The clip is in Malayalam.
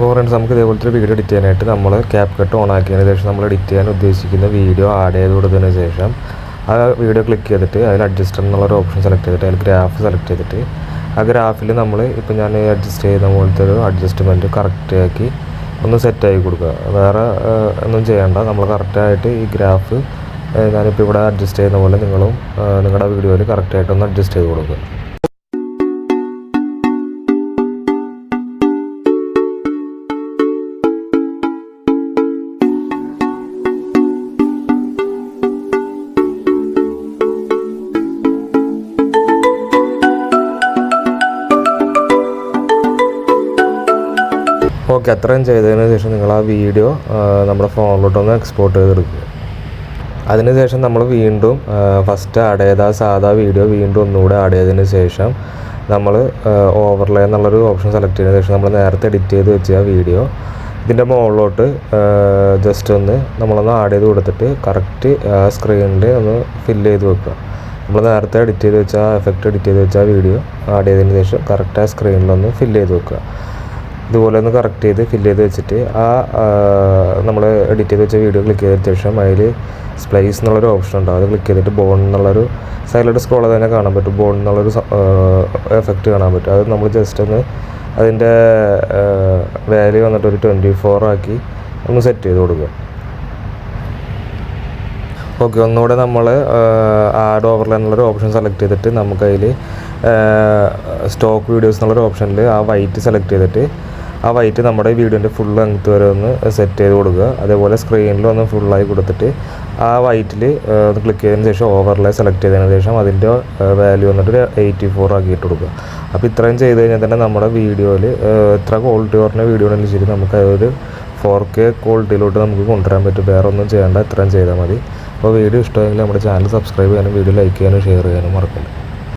അപ്പോൾ ഫ്രണ്ട്സ്, നമുക്ക് ഇതേപോലത്തെ ഒരു വീഡിയോ എഡിറ്റ് ചെയ്യാനായിട്ട് നമ്മൾ capcut ഓൺ ആക്കിയതിന് ശേഷം നമ്മൾ എഡിറ്റ് ചെയ്യാൻ ഉദ്ദേശിക്കുന്ന വീഡിയോ ആഡ് ചെയ്ത് കൊടുത്തതിന് ശേഷം ആ വീഡിയോ ക്ലിക്ക് ചെയ്തിട്ട് അതിൽ അഡ്ജസ്റ്റർ എന്നുള്ളൊരു ഓപ്ഷൻ സെലക്ട് ചെയ്തിട്ട് അതിൽ ഗ്രാഫ് സെലക്ട് ചെയ്തിട്ട് ആ ഗ്രാഫിൽ നമ്മൾ ഇപ്പോൾ ഞാൻ അഡ്ജസ്റ്റ് ചെയ്യുന്ന പോലത്തെ ഒരു അഡ്ജസ്റ്റ്മെൻറ്റ് കറക്റ്റാക്കി ഒന്ന് സെറ്റാക്കി കൊടുക്കുക. വേറെ ഒന്നും ചെയ്യേണ്ട. നമ്മൾ കറക്റ്റായിട്ട് ഈ ഗ്രാഫ് ഞാനിപ്പോൾ ഇവിടെ അഡ്ജസ്റ്റ് ചെയ്യുന്ന പോലെ നിങ്ങളും നിങ്ങളുടെ വീഡിയോയിൽ കറക്റ്റായിട്ടൊന്ന് അഡ്ജസ്റ്റ് ചെയ്ത് കൊടുക്കുക. ഓക്കെ, അത്രയും ചെയ്തതിന് ശേഷം നിങ്ങൾ ആ വീഡിയോ നമ്മുടെ ഫോണിലോട്ടൊന്ന് എക്സ്പോർട്ട് ചെയ്തെടുക്കുക. അതിനുശേഷം നമ്മൾ വീണ്ടും ഫസ്റ്റ് ആഡ് ചെയ്ത സാധാ വീഡിയോ വീണ്ടും ഒന്നുകൂടെ ആഡ് ചെയ്തതിന് ശേഷം നമ്മൾ ഓവർലേ എന്നുള്ളൊരു ഓപ്ഷൻ സെലക്ട് ചെയ്തതിന് ശേഷം നമ്മൾ നേരത്തെ എഡിറ്റ് ചെയ്ത് വെച്ച ആ വീഡിയോ ഇതിൻ്റെ മുകളിലോട്ട് ജസ്റ്റ് നമ്മളൊന്ന് ആഡ് ചെയ്ത് കൊടുത്തിട്ട് കറക്റ്റ് സ്ക്രീനിൽ ഒന്ന് ഫില്ല് ചെയ്ത് വെക്കുക. നമ്മൾ നേരത്തെ എഡിറ്റ് ചെയ്ത് വെച്ച എഫക്റ്റ് എഡിറ്റ് ചെയ്ത് വെച്ച വീഡിയോ ആഡ് ചെയ്തതിന് ശേഷം കറക്റ്റ് ആ സ്ക്രീനിലൊന്ന് ഫില്ല് ചെയ്ത് വെക്കുക. ഇതുപോലെ ഒന്ന് കറക്റ്റ് ചെയ്ത് ഫില്ല് ചെയ്ത് വെച്ചിട്ട് നമ്മൾ എഡിറ്റ് ചെയ്ത് വെച്ച വീഡിയോ ക്ലിക്ക് ചെയ്തതിന് ശേഷം അതിൽ സ്പ്ലൈസ് എന്നുള്ളൊരു ഓപ്ഷൻ ഉണ്ടാവും. അത് ക്ലിക്ക് ചെയ്തിട്ട് ബോൺ എന്നുള്ളൊരു സൈഡിലോട്ട് സ്ക്രോൾ ചെയ്ത് തന്നെ കാണാൻ പറ്റും. ബോൺ എന്നുള്ളൊരു എഫക്റ്റ് കാണാൻ പറ്റും. അത് നമ്മൾ ജസ്റ്റ് ഒന്ന് അതിൻ്റെ വാല്യൂ വന്നിട്ട് ഒരു 24 ആക്കി ഒന്ന് സെറ്റ് ചെയ്ത് കൊടുക്കുക. ഓക്കെ, ഒന്നുകൂടെ നമ്മൾ ആഡ് ഓവർലേ എന്നുള്ളൊരു ഓപ്ഷൻ സെലക്ട് ചെയ്തിട്ട് നമുക്കതിൽ സ്റ്റോക്ക് വീഡിയോസ് എന്നുള്ളൊരു ഓപ്ഷനിൽ ആ വൈറ്റ് സെലക്ട് ചെയ്തിട്ട് ആ വൈറ്റ് നമ്മുടെ വീഡിയോൻ്റെ ഫുൾ ലെങ്ത് വരെ ഒന്ന് സെറ്റ് ചെയ്ത് കൊടുക്കുക. അതേപോലെ സ്ക്രീനിലൊന്ന് ഫുള്ളായി കൊടുത്തിട്ട് ആ വൈറ്റിൽ ഒന്ന് ക്ലിക്ക് ചെയ്തതിന് ശേഷം ഓവർലേ സെലക്ട് ചെയ്തതിന് ശേഷം അതിൻ്റെ വാല്യൂ വന്നിട്ട് 84 ആക്കിയിട്ട് കൊടുക്കുക. അപ്പോൾ ഇത്രയും ചെയ്ത് കഴിഞ്ഞാൽ തന്നെ നമ്മുടെ വീഡിയോയിൽ എത്ര ക്വാളിറ്റി പറഞ്ഞ വീഡിയോ ആണെങ്കിലും ശരി നമുക്ക് അതൊരു 4K ക്വാളിറ്റിയിലോട്ട് നമുക്ക് കൊണ്ടുവരാൻ പറ്റും. വേറെ ഒന്നും ചെയ്യേണ്ട, ഇത്രയും ചെയ്താൽ മതി. അപ്പോൾ വീഡിയോ ഇഷ്ടമായെങ്കിൽ നമ്മുടെ ചാനൽ സബ്സ്ക്രൈബ് ചെയ്യാനും വീഡിയോ ലൈക്ക് ചെയ്യാനും ഷെയർ ചെയ്യാനും മറക്കണ്ട.